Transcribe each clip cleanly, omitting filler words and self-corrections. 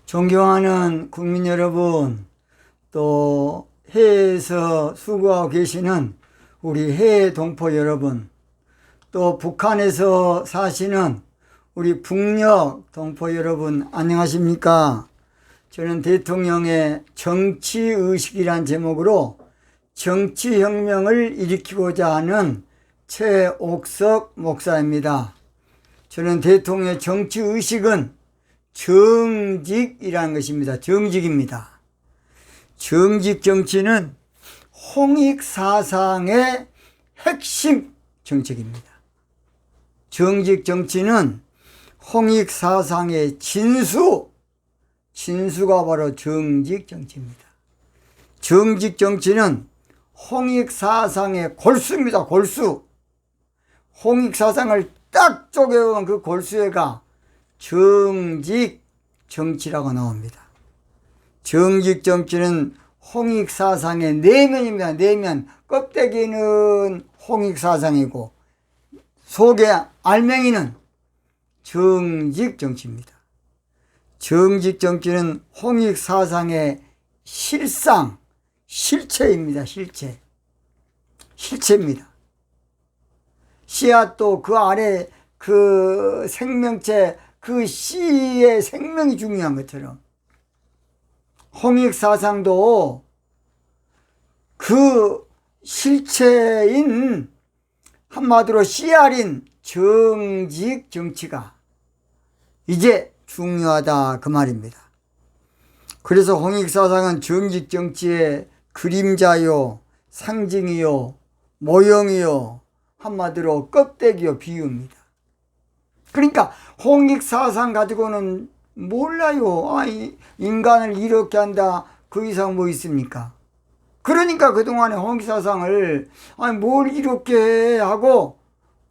존경하는 국민 여러분, 또 해외에서 수고하고 계시는 우리 해외 동포 여러분, 또 북한에서 사시는 우리 북녘 동포 여러분, 안녕하십니까? 저는 대통령의 정치의식이란 제목으로 정치혁명을 일으키고자 하는 최옥석 목사입니다. 저는 대통령의 정치의식은 정직이라는 것입니다. 정직입니다. 정직 정치는 홍익사상의 핵심 정책입니다. 정직 정치는 홍익사상의 진수가 바로 정직 정치입니다. 정직 정치는 홍익사상의 골수입니다. 골수. 홍익사상을 딱 쪼개본 그 골수에가 정직 정치라고 나옵니다. 정직 정치는 홍익사상의 내면입니다. 내면. 껍데기는 홍익사상이고 속의 알맹이는 정직 정치입니다. 정직 정치는 홍익사상의 실체입니다. 실체입니다. 씨앗도 그 아래 그 생명체, 그 씨의 생명이 중요한 것처럼 홍익사상도 그 실체인 한마디로 씨알인 정직 정치가 이제 중요하다 그 말입니다. 그래서 홍익사상은 정직 정치의 그림자요, 상징이요, 모형이요, 한마디로 껍데기요, 비유입니다. 그러니까 홍익사상 가지고는 몰라요. 인간을 이렇게 한다, 그 이상 뭐 있습니까? 그러니까 그동안에 홍익사상을 뭘 이렇게 하고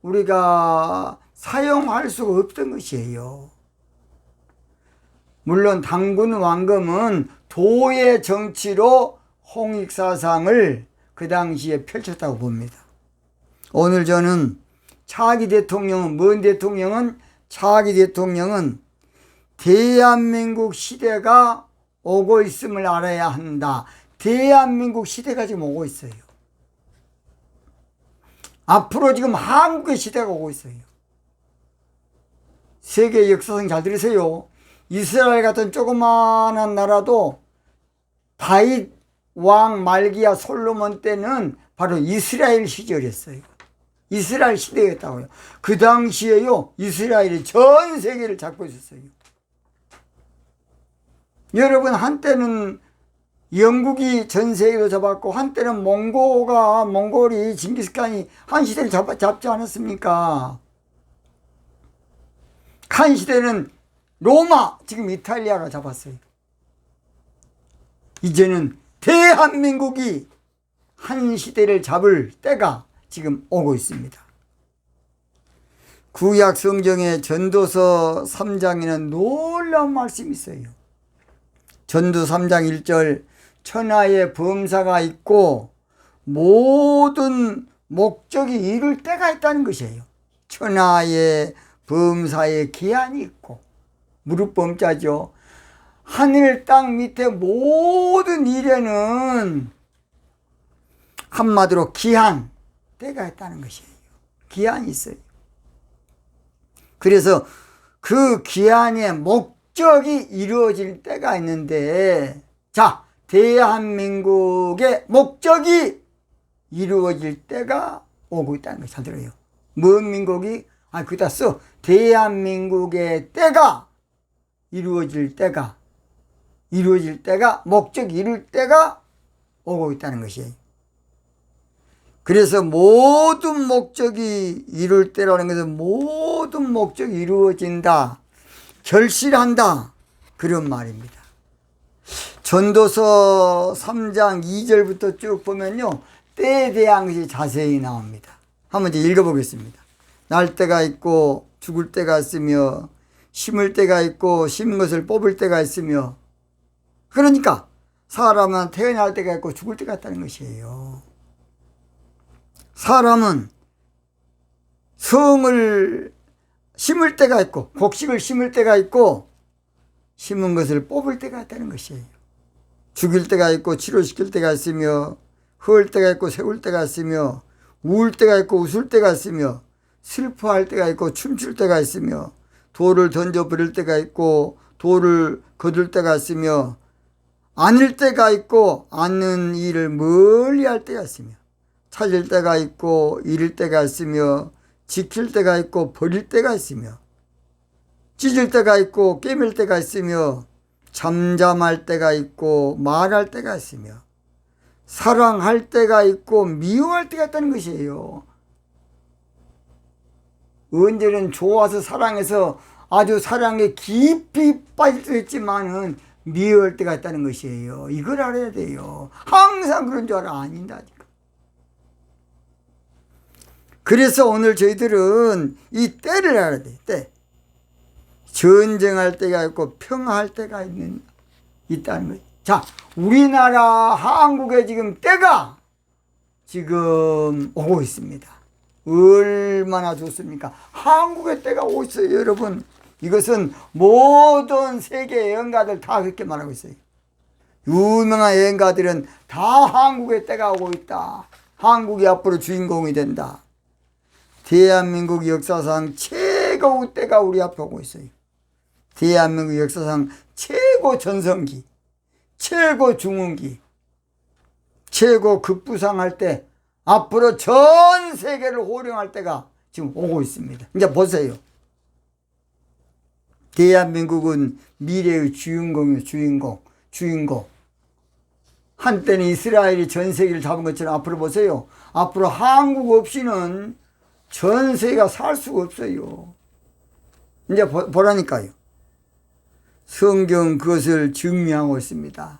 우리가 사용할 수가 없던 것이에요. 물론 당군 왕금은 도의 정치로 홍익사상을 그 당시에 펼쳤다고 봅니다. 오늘 저는 차기 대통령은 차기 대통령은 대한민국 시대가 오고 있음을 알아야 한다. 대한민국 시대가 지금 오고 있어요. 앞으로 지금 한국의 시대가 오고 있어요. 세계 역사상 잘 들으세요. 이스라엘 같은 조그마한 나라도 다윗 왕 말기야 솔로몬 때는 바로 이스라엘 시절이었어요. 이스라엘 시대였다고요. 그 당시에요, 이스라엘이 전 세계를 잡고 있었어요. 여러분, 한때는 영국이 전 세계로 잡았고 한때는 몽골이 징기스칸이 한 시대를 잡지 않았습니까? 한 시대는 로마, 지금 이탈리아가 잡았어요. 이제는 대한민국이 한 시대를 잡을 때가 지금 오고 있습니다. 구약 성경의 전도서 3장에는 놀라운 말씀이 있어요. 전도 3장 1절, 천하의 범사가 있고 모든 목적이 이룰 때가 있다는 것이에요. 천하의 범사의 기한이 있고, 무릎 범자죠. 하늘 땅 밑에 모든 일에는 한마디로 기한, 때가 있다는 것이에요. 기한이 있어요. 그래서 그 기한의 목적이 이루어질 때가 있는데, 자, 대한민국의 목적이 이루어질 때가 오고 있다는 것이 잘 들어요. 뭔 민국이? 그다 써. 대한민국의 때가 이루어질 때가, 목적이 이룰 때가 오고 있다는 것이에요. 그래서 모든 목적이 이룰 때라는 것은 모든 목적이 이루어진다, 결실한다, 그런 말입니다. 전도서 3장 2절부터 쭉 보면요, 때에 대한 것이 자세히 나옵니다. 한번 이제 읽어보겠습니다. 날 때가 있고 죽을 때가 있으며 심을 때가 있고 심은 것을 뽑을 때가 있으며, 그러니까 사람은 태어날 때가 있고 죽을 때가 있다는 것이에요. 사람은 성을 심을 때가 있고, 곡식을 심을 때가 있고, 심은 것을 뽑을 때가 있다는 것이에요. 죽일 때가 있고 치료시킬 때가 있으며, 허울 때가 있고 세울 때가 있으며, 우울 때가 있고 웃을 때가 있으며, 슬퍼할 때가 있고 춤출 때가 있으며, 돌을 던져버릴 때가 있고 돌을 거둘 때가 있으며, 아닐 때가 있고 않는 일을 멀리 할 때가 있으며, 찾을 때가 있고 잃을 때가 있으며, 지킬 때가 있고 버릴 때가 있으며, 찢을 때가 있고 깨밀 때가 있으며, 잠잠할 때가 있고 말할 때가 있으며, 사랑할 때가 있고 미워할 때가 있다는 것이에요. 언제는 좋아서 사랑해서 아주 사랑에 깊이 빠질 수 있지만은 미워할 때가 있다는 것이에요. 이걸 알아야 돼요. 항상 그런 줄 알아. 아닌다니까. 그래서 오늘 저희들은 이 때를 알아야 돼. 때. 전쟁할 때가 있고 평화할 때가 있다는 거예요. 자, 우리나라 한국에 지금 때가 지금 오고 있습니다. 얼마나 좋습니까? 한국의 때가 오고 있어요, 여러분. 이것은 모든 세계 여행가들 다 그렇게 말하고 있어요. 유명한 여행가들은 다 한국의 때가 오고 있다. 한국이 앞으로 주인공이 된다. 대한민국 역사상 최고의 때가 우리 앞에 오고 있어요. 대한민국 역사상 최고 전성기, 최고 중흥기, 최고 급부상할 때, 앞으로 전 세계를 호령할 때가 지금 오고 있습니다. 이제 보세요. 대한민국은 미래의 주인공이에요. 주인공. 한때는 이스라엘이 전 세계를 잡은 것처럼 앞으로 보세요. 앞으로 한국 없이는 전 세계가 살 수가 없어요. 이제 보라니까요. 성경 그것을 증명하고 있습니다.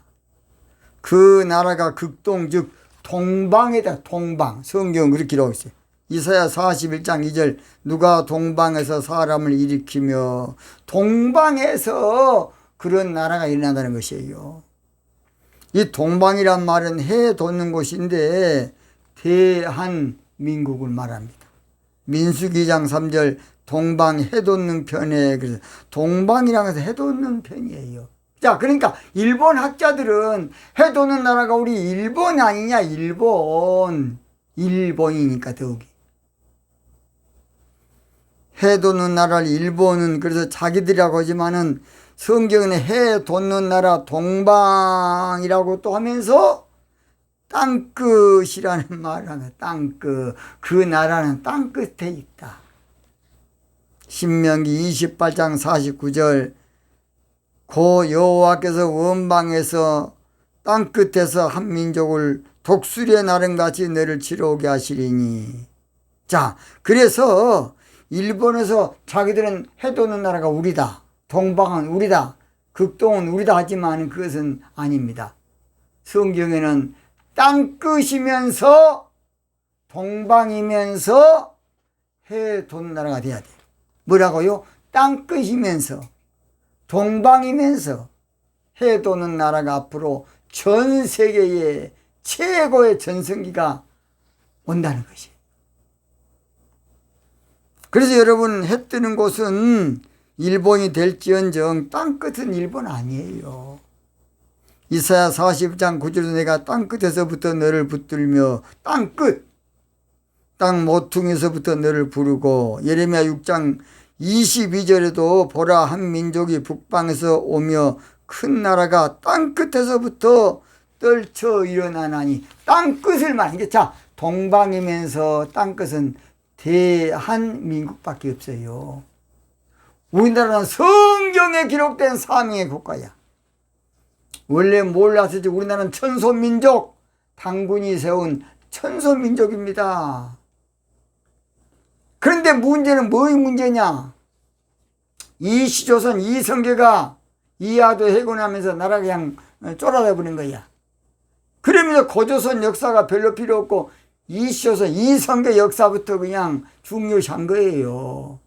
그 나라가 극동, 즉 동방이다. 동방. 성경 그렇게 기록하고 있어요. 이사야 41장 2절, 누가 동방에서 사람을 일으키며, 동방에서 그런 나라가 일어난다는 것이에요. 이 동방이란 말은 해 돋는 곳인데 대한민국을 말합니다. 민수기 2장 3절, 동방 해 돋는 편에, 그래서 동방이라고 해서 해 돋는 편이에요. 자, 그러니까 일본 학자들은 해 돋는 나라가 우리 일본 아니냐. 일본이니까 더욱이 해 돋는 나라를 일본은 그래서 자기들이라고 하지만은 성경은 해 돋는 나라 동방이라고 또 하면서 땅끝이라는 말을 하면 땅끝, 그 나라는 땅끝에 있다. 신명기 28장 49절, 고 여호와께서 원방에서 땅끝에서 한 민족을 독수리의 나름같이 너를 치러 오게 하시리니. 자, 그래서 일본에서 자기들은 해 돋는 나라가 우리다, 동방은 우리다, 극동은 우리다 하지만 그것은 아닙니다. 성경에는 땅끝이면서 동방이면서 해 돋는 나라가 돼야 돼. 뭐라고요? 땅끝이면서 동방이면서 해 돋는 나라가 앞으로 전 세계의 최고의 전성기가 온다는 것이에요. 그래서 여러분, 해 뜨는 곳은 일본이 될지언정 땅끝은 일본 아니에요. 이사야 40장 9절에 내가 땅끝에서부터 너를 붙들며 땅끝, 땅 모퉁이에서부터 너를 부르고, 예레미야 6장 22절에도 보라, 한 민족이 북방에서 오며 큰 나라가 땅끝에서부터 떨쳐 일어나나니. 땅끝을 말하는. 자, 동방이면서 땅끝은 대한민국밖에 없어요. 우리나라는 성경에 기록된 사명의 국가야. 원래 몰랐을지 우리나라는 천소민족, 당군이 세운 천소민족입니다. 그런데 문제는 뭐의 문제냐? 이시조선 이성계가 이하도 해고나면서 나라가 그냥 쫄아다 버린 거야. 그러면서 고조선 역사가 별로 필요 없고 이시조선 이성계 역사부터 그냥 중요시한 거예요.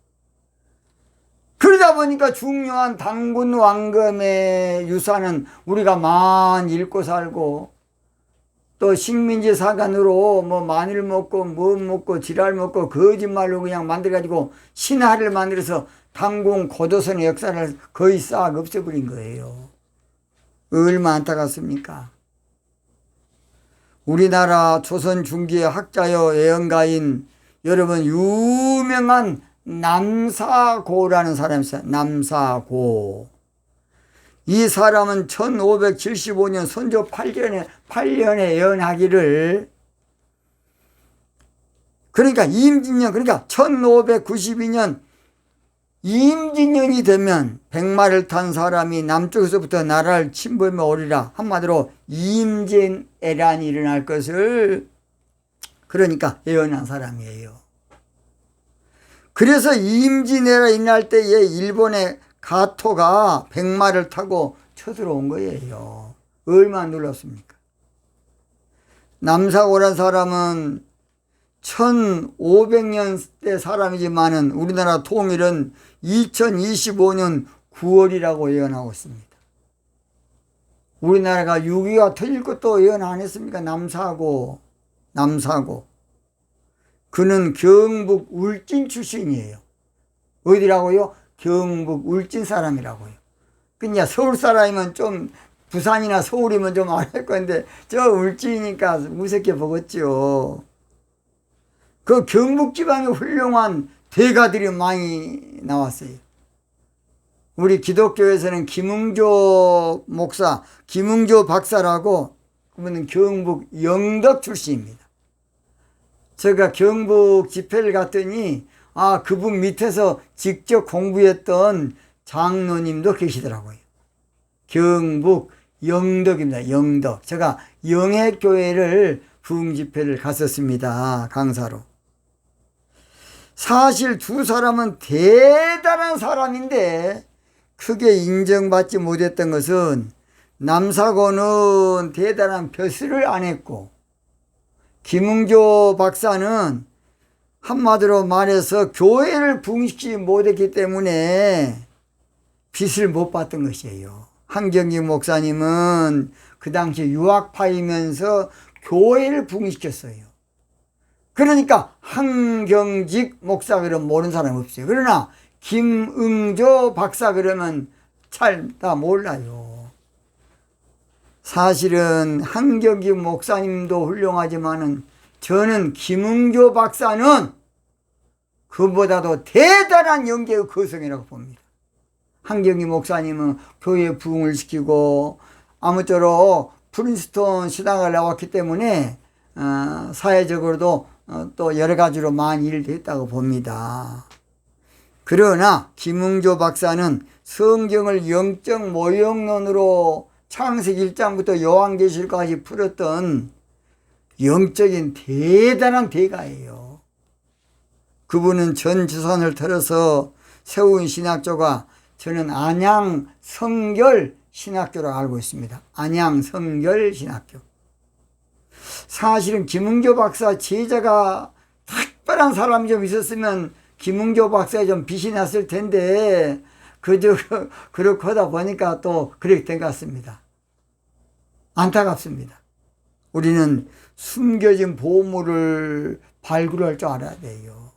그러다 보니까 중요한 당군 왕검의 유산은 우리가 많이 읽고 살고, 또 식민지 사관으로 뭐 마늘 먹고 뭐 먹고 지랄 먹고 거짓말로 그냥 만들어가지고 신화를 만들어서 당군 고조선의 역사를 거의 싹 없애버린 거예요. 얼마나 안타깝습니까? 우리나라 조선 중기의 학자여 예언가인 여러분 유명한 남사고라는 사람이 있어요. 남사고. 이 사람은 1575년 선조 8년에 예언하기를, 그러니까 임진년, 그러니까 1592년 임진년이 되면 백마를 탄 사람이 남쪽에서부터 나라를 침범해 오리라. 한마디로 임진애란이 일어날 것을 그러니까 예언한 사람이에요. 그래서 임진애란이 일어날 때에 일본의 가토가 백마를 타고 쳐들어온 거예요. 얼마나 놀랍습니까? 남사고란 사람은 1500년대 사람이지만은 우리나라 통일은 2025년 9월이라고 예언하고 있습니다. 우리나라가 6.25가 터질 것도 예언 안 했습니까? 남사고. 그는 경북 울진 출신이에요. 어디라고요? 경북 울진 사람이라고요. 그냥 서울 사람이면 좀, 부산이나 서울이면 좀 알을 건데 저 울진이니까 무섭게 보겠죠. 그 경북 지방에 훌륭한 대가들이 많이 나왔어요. 우리 기독교에서는 김응조 목사, 김응조 박사라고, 그분은 경북 영덕 출신입니다. 제가 경북 집회를 갔더니 그분 밑에서 직접 공부했던 장로님도 계시더라고요. 경북 영덕입니다. 영덕. 제가 영해교회를 부흥집회를 갔었습니다. 강사로. 사실 두 사람은 대단한 사람인데 크게 인정받지 못했던 것은 남사고는 대단한 벼슬을 안 했고 김응조 박사는 한마디로 말해서 교회를 부흥시키지 못했기 때문에 빚을 못 받던 것이에요. 한경직 목사님은 그 당시 유학파이면서 교회를 부흥시켰어요. 그러니까 한경직 목사 그러면 모르는 사람 없어요. 그러나 김응조 박사 그러면 잘 다 몰라요. 사실은 한경직 목사님도 훌륭하지만은 저는 김응조 박사는 그보다도 대단한 영계의 거성이라고 봅니다. 한경직 목사님은 교회 부흥을 시키고 아무쪼록 프린스턴 신학을 나왔기 때문에 사회적으로도 또 여러 가지로 많이 일도 했다고 봅니다. 그러나 김응조 박사는 성경을 영적 모형론으로 창세기 1장부터 요한계시록까지 풀었던 영적인 대단한 대가예요. 그분은 전 재산을 털어서 세운 신학교가 저는 안양성결 신학교라고 알고 있습니다. 안양성결 신학교. 사실은 김응조 박사 제자가 특별한 사람이 좀 있었으면 김응조 박사에 좀 빛이 났을 텐데 그저 그렇게 하다 보니까 또 그렇게 된 것 같습니다. 안타깝습니다. 우리는 숨겨진 보물을 발굴할 줄 알아야 돼요.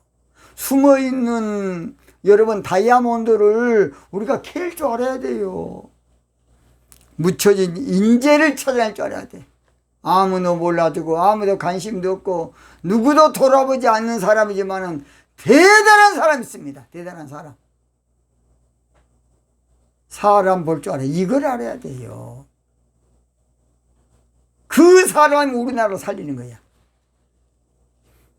숨어있는 여러분 다이아몬드를 우리가 캘 줄 알아야 돼요. 묻혀진 인재를 찾아낼 줄 알아야 돼. 아무도 몰라주고 아무도 관심도 없고 누구도 돌아보지 않는 사람이지만은 대단한 사람이 있습니다. 대단한 사람. 사람 볼 줄 알아요. 이걸 알아야 돼요. 그 사람이 우리나라로 살리는 거야.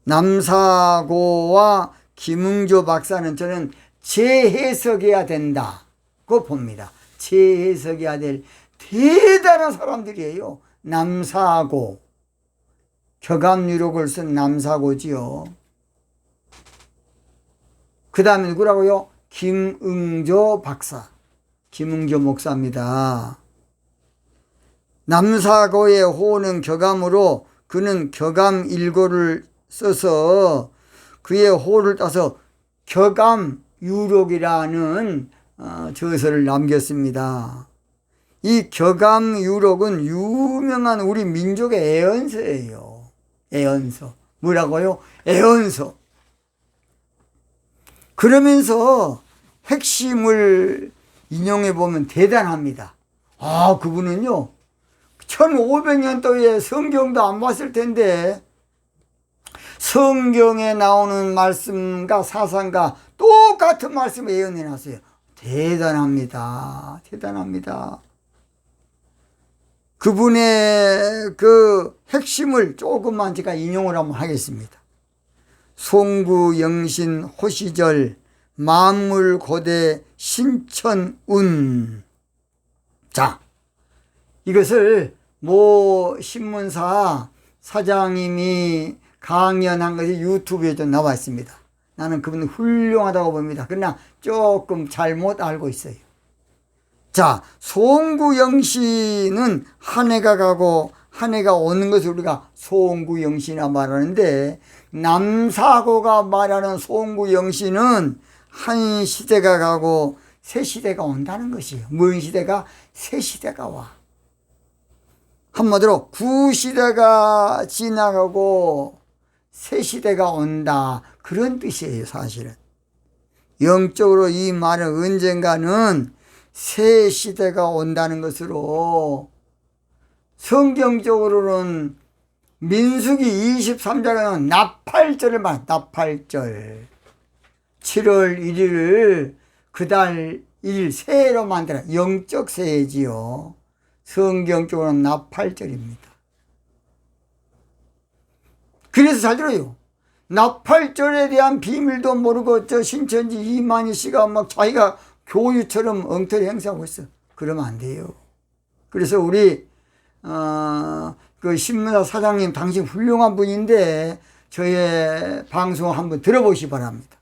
남사고와 김응조 박사는 저는 재해석해야 된다고 봅니다. 재해석해야 될 대단한 사람들이에요. 남사고, 격암유록을 쓴 남사고지요. 그 다음에 누구라고요? 김응조 박사, 김응조 목사입니다. 남사고의 호는 격암으로 그는 격암일고를 써서 그의 호를 따서 격암유록이라는 저서를 남겼습니다. 이 격암유록은 유명한 우리 민족의 애언서예요. 애언서. 뭐라고요? 애언서. 그러면서 핵심을 인용해 보면 대단합니다. 아, 그분은요 1500년도에 성경도 안 봤을 텐데 성경에 나오는 말씀과 사상과 똑같은 말씀을 예언해 놨어요. 대단합니다. 대단합니다. 그분의 그 핵심을 조금만 제가 인용을 한번 하겠습니다. 송구 영신 호시절 만물고대 신천운. 자, 이것을 모 신문사 사장님이 강연한 것이 유튜브에 좀 나와 있습니다. 나는 그분은 훌륭하다고 봅니다. 그러나 조금 잘못 알고 있어요. 자, 송구영신은 한 해가 가고 한 해가 오는 것을 우리가 송구영신이라 말하는데, 남사고가 말하는 송구영신은 한 시대가 가고 새 시대가 온다는 것이에요. 무슨 시대가? 새 시대가 와. 한마디로 구시대가 지나가고 새 시대가 온다, 그런 뜻이에요. 사실은 영적으로 이 말은 언젠가는 새 시대가 온다는 것으로, 성경적으로는 민수기 23장에는 나팔절을 말합니다. 나팔절 7월 1일을 그달 1일 새해로 만들어, 영적 새해지요. 성경적으로는 나팔절입니다. 그래서 잘 들어요. 나팔절에 대한 비밀도 모르고 저 신천지 이만희 씨가 막 자기가 교유처럼 엉터리 행사하고 있어. 그러면 안 돼요. 그래서 우리 그 신문사 사장님, 당신 훌륭한 분인데 저의 방송 한번 들어보시기 바랍니다.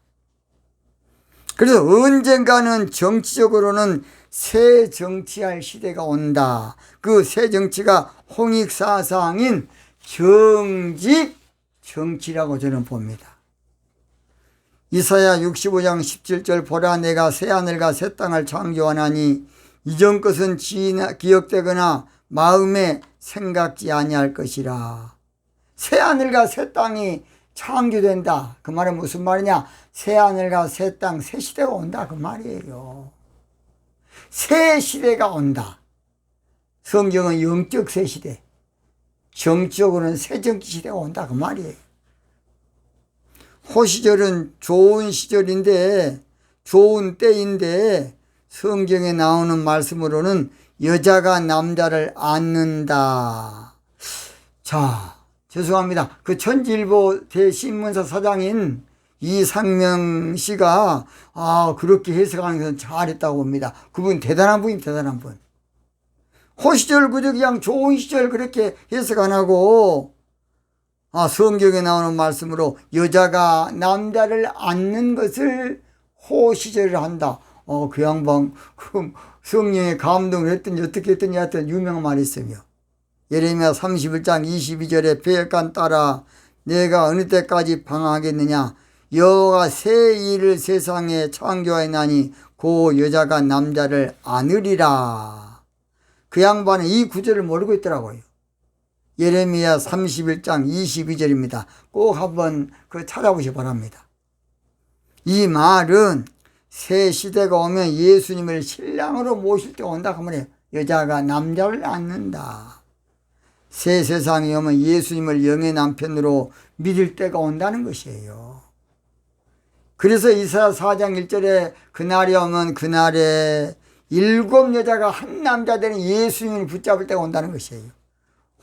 그래서 언젠가는 정치적으로는 새 정치할 시대가 온다. 그 새 정치가 홍익사상인 정직 정치라고 저는 봅니다. 이사야 65장 17절 보라, 내가 새하늘과 새 땅을 창조하나니 이전 것은 기억되거나 마음에 생각지 아니할 것이라. 새하늘과 새 땅이 창조된다. 그 말은 무슨 말이냐? 새하늘과 새 땅, 새 시대가 온다, 그 말이에요. 새 시대가 온다. 성경은 영적 새 시대, 정치적으로는 새 정치 시대가 온다, 그 말이에요. 호시절은 좋은 시절인데, 좋은 때인데, 성경에 나오는 말씀으로는 여자가 남자를 안는다. 자, 죄송합니다. 그 천지일보 대신문사 사장인 이상명 씨가 그렇게 해석하는 것은 잘했다고 봅니다. 그분 대단한 분입니다. 대단한 분. 호시절 그저 그냥 좋은 시절 그렇게 해석 안 하고, 성경에 나오는 말씀으로 여자가 남자를 안는 것을 호시절을 한다. 그 양반 성령의 감동을 했더니 어떻게 했더니 하여튼 유명한 말이 있으며, 예레미야 31장 22절에 배역간 따라 내가 어느 때까지 방황하겠느냐, 여호와가 새 일을 세상에 창조하나니 그 여자가 남자를 안으리라. 그 양반은 이 구절을 모르고 있더라고요. 예레미야 31장 22절입니다. 꼭 한번 찾아보시기 바랍니다. 이 말은 새 시대가 오면 예수님을 신랑으로 모실 때 온다 그 말이에요. 여자가 남자를 안는다. 새 세상이 오면 예수님을 영의 남편으로 믿을 때가 온다는 것이에요. 그래서 이사야 4장 1절에 그날이 오면 그날에 7 여자가 한 남자 되는 예수님을 붙잡을 때가 온다는 것이에요.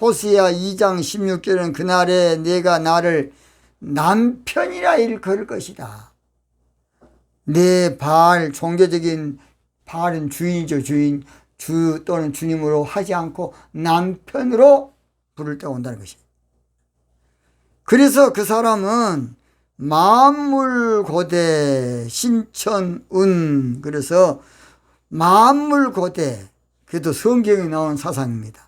호세아 2장 16절은 그날에 내가 나를 남편이라 일컬을 것이다. 내 바알, 종교적인 바알은 주인이죠. 주인, 주 또는 주님으로 하지 않고 남편으로 부를 때가 온다는 것이에요. 그래서 그 사람은 만물고대 신천운, 그래서 만물고대, 그래도 성경에 나온 사상입니다.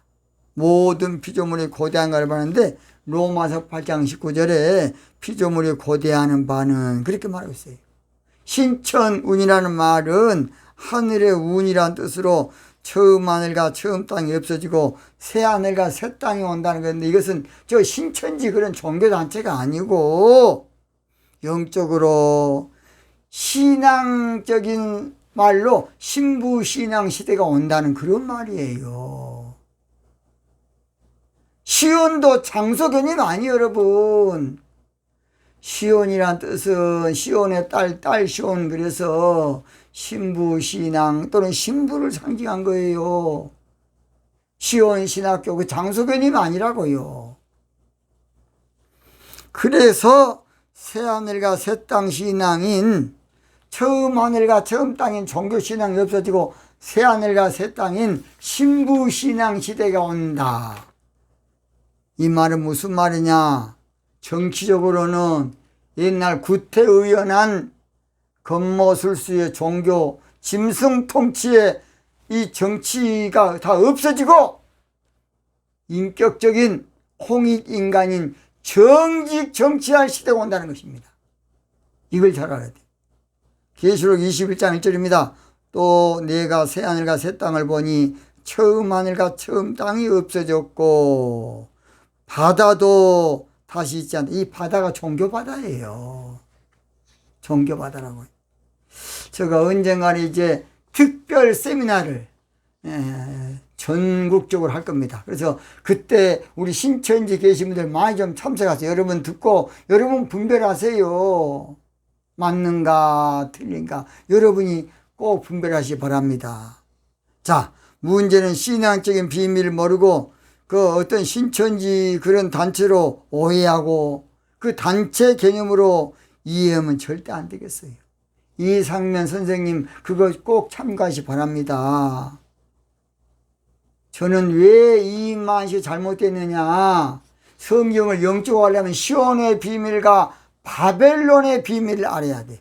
모든 피조물이 고대한 걸 말하는데 로마서 8장 19절에 피조물이 고대하는 바는 그렇게 말하고 있어요. 신천운이라는 말은 하늘의 운이라는 뜻으로 처음 하늘과 처음 땅이 없어지고 새 하늘과 새 땅이 온다는 건데, 이것은 저 신천지 그런 종교단체가 아니고 영적으로 신앙적인 말로 신부신앙 시대가 온다는 그런 말이에요. 시온도 장소 개념이 아니에요, 여러분. 시온이란 뜻은 시온의 딸 시온, 그래서 신부신앙 또는 신부를 상징한 거예요. 시온 신학교 그 장소 개념이 아니라고요. 그래서 새하늘과 새 땅 신앙인, 처음 하늘과 처음 땅인 종교신앙이 없어지고 새하늘과 새 땅인 신부신앙 시대가 온다. 이 말은 무슨 말이냐? 정치적으로는 옛날 구태의연한 건모술수의 종교 짐승통치의 이 정치가 다 없어지고 인격적인 홍익인간인 정직 정치할 시대가 온다는 것입니다. 이걸 잘 알아야 돼. 계시록 21장 1절입니다. 또 내가 새 하늘과 새 땅을 보니 처음 하늘과 처음 땅이 없어졌고 바다도 다시 있지 않다. 이 바다가 종교바다예요. 종교바다라고. 제가 언젠가는 이제 특별 세미나를 전국적으로 할 겁니다. 그래서 그때 우리 신천지 계신 분들 많이 좀 참석하세요. 여러분 듣고 여러분 분별하세요. 맞는가 틀린가 여러분이 꼭 분별하시기 바랍니다. 자, 문제는 신앙적인 비밀을 모르고 그 어떤 신천지 그런 단체로 오해하고 그 단체 개념으로 이해하면 절대 안 되겠어요. 이상면 선생님 그거 꼭 참고하시기 바랍니다. 저는 왜 이 맛이 잘못됐느냐, 성경을 영적으로 하려면 시온의 비밀과 바벨론의 비밀을 알아야 돼.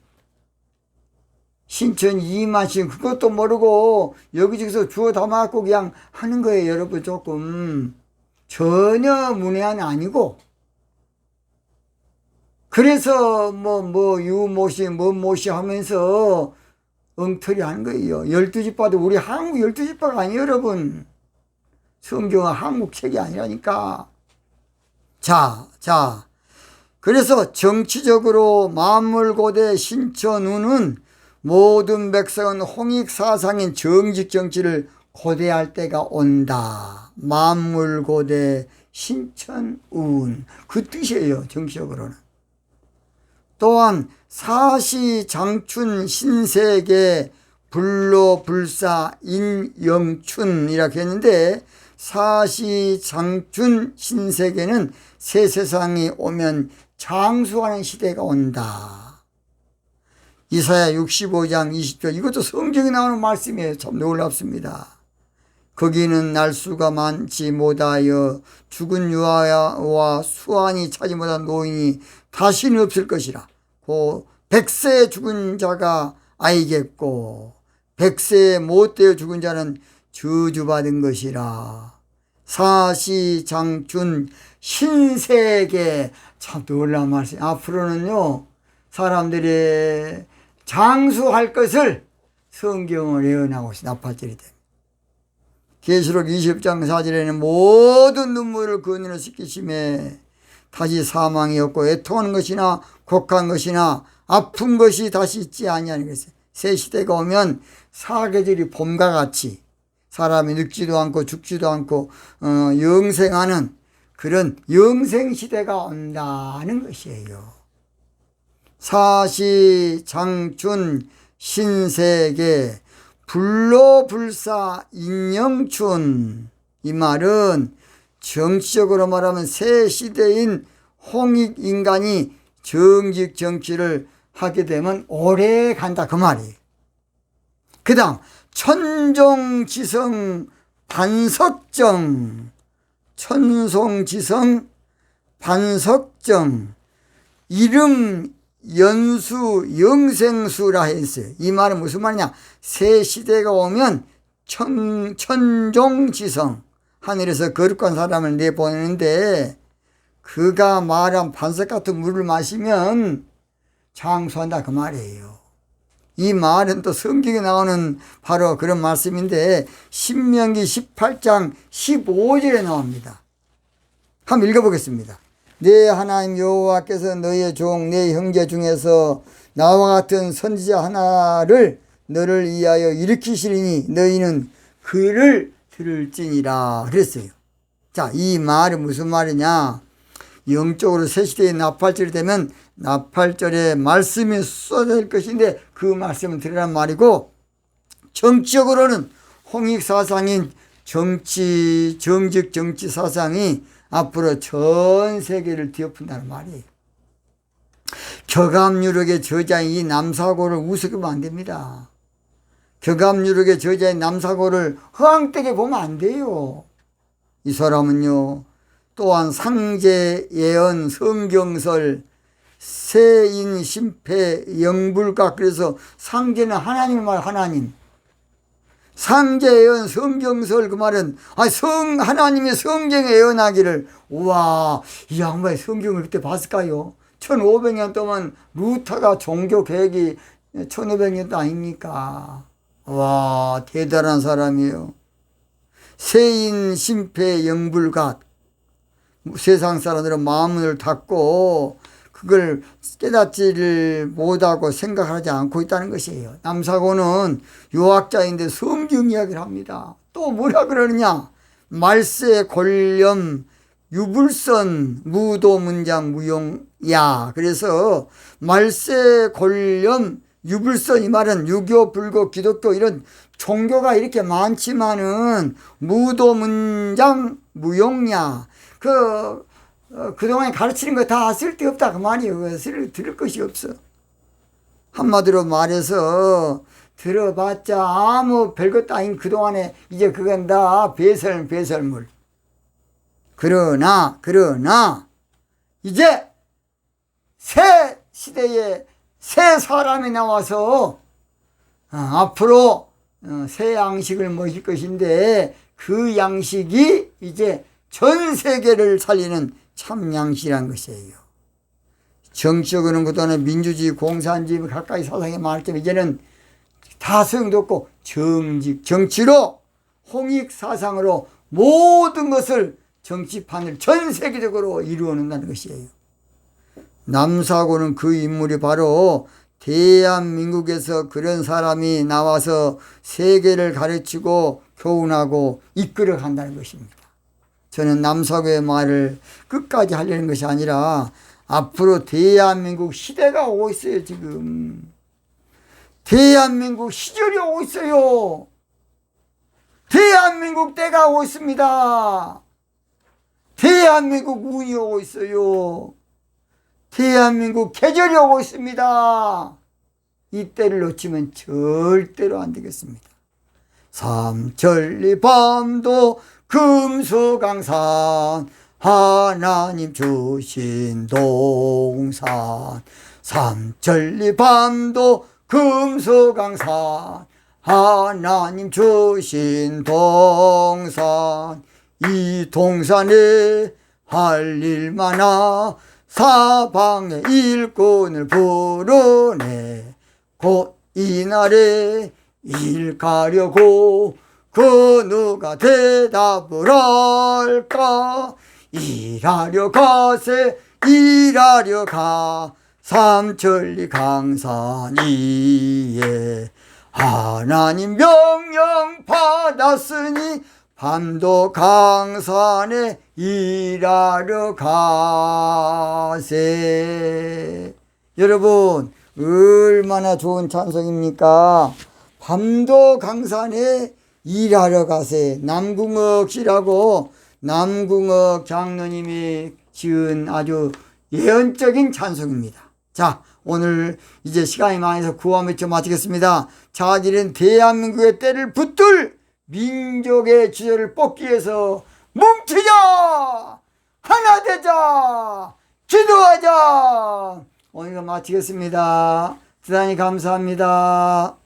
신천 이만신 그것도 모르고 여기저기서 주워 담아갖고 그냥 하는 거예요. 여러분 조금 전혀 문외한 아니고, 그래서 유모시 뭐모시 하면서 엉터리 하는 거예요. 12지파도 우리 한국 12지파가 아니에요, 여러분. 성경은 한국 책이 아니라니까. 자, 그래서 정치적으로 만물고대 신천우는 모든 백성은 홍익사상인 정직 정치를 고대할 때가 온다. 만물고대 신천운 그 뜻이에요. 정치적으로는. 또한 사시장춘 신세계 불로불사 인영춘이라고 했는데, 사시장춘 신세계는 새 세상이 오면 장수하는 시대가 온다. 이사야 65장 20절 이것도 성경에 나오는 말씀이에요. 참 놀랍습니다. 거기는 날수가 많지 못하여 죽은 유아와 수완이 차지 못한 노인이 다시는 없을 것이라. 고 100세에 죽은 자가 아이겠고 100세에 못되어 죽은 자는 저주받은 것이라. 사시장춘 신세계 참 놀라운 말씀. 앞으로는요 사람들이 장수할 것을 성경을 예언하고 나팔절이 됩니다. 계시록 20장 4절에는 모든 눈물을 그 눈을 씻기심에 다시 사망이 없고 애통하는 것이나 곡한 것이나 아픈 것이 다시 있지 아니하는 것이에요. 새 시대가 오면 사계절이 봄과 같이 사람이 늙지도 않고 죽지도 않고 영생하는 그런 영생시대가 온다는 것이에요. 사시장춘 신세계 불로불사 인영춘, 이 말은 정치적으로 말하면 새 시대인 홍익인간이 정직 정치를 하게 되면 오래 간다 그 말이에요. 그 다음 천종지성 반석정, 천송지성 반석정, 이름 연수 영생수라 했어요. 이 말은 무슨 말이냐, 새 시대가 오면 천종지성, 하늘에서 거룩한 사람을 내보내는데 그가 말한 반석 같은 물을 마시면 장수한다 그 말이에요. 이 말은 또 성경에 나오는 바로 그런 말씀인데 신명기 18장 15절에 나옵니다. 한번 읽어보겠습니다. 내 하나님 여호와께서 너의 종 내 형제 중에서 나와 같은 선지자 하나를 너를 위하여 일으키시리니 너희는 그를 들을지니라 그랬어요. 자, 이 말은 무슨 말이냐? 영적으로 새 시대의 나팔절이 되면 나팔절에 말씀이 쏟아질 것인데 그 말씀을 들으란 말이고, 정치적으로는 홍익사상인 정직 정치 사상이 앞으로 전 세계를 뒤엎는다는 말이에요. 격압유력의 저자인 이 남사고를 우습게보면 안 됩니다. 격압유력의 저자인 남사고를 허황되게 보면 안 돼요. 이 사람은요, 또한 상제, 예언, 성경설, 세인, 심패, 영불각, 그래서 상제는 하나님의 말, 하나님. 상제, 예언, 성경설, 그 말은 하나님의 성경에 예언하기를, 우와, 이 양반이 성경을 그때 봤을까요? 1500년 동안 루터가 종교 계획이 1500년도 아닙니까? 와, 대단한 사람이에요. 세인, 심패, 영불각. 세상 사람들은 마음을 닫고 그걸 깨닫지를 못하고 생각하지 않고 있다는 것이에요. 남사고는 유학자인데 성경 이야기를 합니다. 또 뭐라 그러느냐? 말세, 권렴, 유불선, 무도, 문장, 무용야. 그래서 말세, 권렴, 유불선, 이 말은 유교, 불교, 기독교 이런 종교가 많지만은 무도, 문장, 무용야. 그동안에 가르치는 거 다 쓸데없다 그 말이에요. 들을 것이 없어. 한마디로 말해서 들어봤자 아무 별것도 아닌 그동안에 이제 그건 다 배설물. 그러나 이제 새 시대에 새 사람이 나와서 앞으로 새 양식을 모실 것인데 그 양식이 이제 전 세계를 살리는 참 양식이란 것이에요. 정치적으로는 그동안에 민주주의, 공산주의 가까이 사상이 많았지만 이제는 다 소용도 없고 정치로 홍익사상으로 모든 것을 정치판을 전 세계적으로 이루어 놓는다는 것이에요. 남사고는 그 인물이 바로 대한민국에서 그런 사람이 나와서 세계를 가르치고 교훈하고 이끌어 간다는 것입니다. 저는 남사고의 말을 끝까지 하려는 것이 아니라 앞으로 대한민국 시대가 오고 있어요. 지금 대한민국 시절이 오고 있어요. 대한민국 때가 오고 있습니다. 대한민국 운이 오고 있어요. 대한민국 계절이 오고 있습니다. 이 때를 놓치면 절대로 안 되겠습니다. 삼천리 밤도 금수강산 하나님 주신 동산. 삼천리 밤도 금수강산 하나님 주신 동산. 이 동산에 할 일 많아 사방의 일꾼을 부르네. 곧 이날에 일 가려고 그 누가 대답을 할까. 일하려 가세 일하려 가 삼천리 강산 위에 하나님 명령 받았으니 밤도 강산에 일하려 가세. 여러분 얼마나 좋은 찬송입니까? 밤도 강산에 일하러 가세. 남궁옥 씨라고 남궁옥 장로님이 지은 아주 예언적인 찬송입니다. 자, 오늘 이제 시간이 많이 해서 구호 한번 좀 마치겠습니다. 자기는 대한민국의 때를 붙들 민족의 주제를 뽑기 위해서 뭉치자, 하나 되자, 기도하자. 오늘 마치겠습니다. 대단히 감사합니다.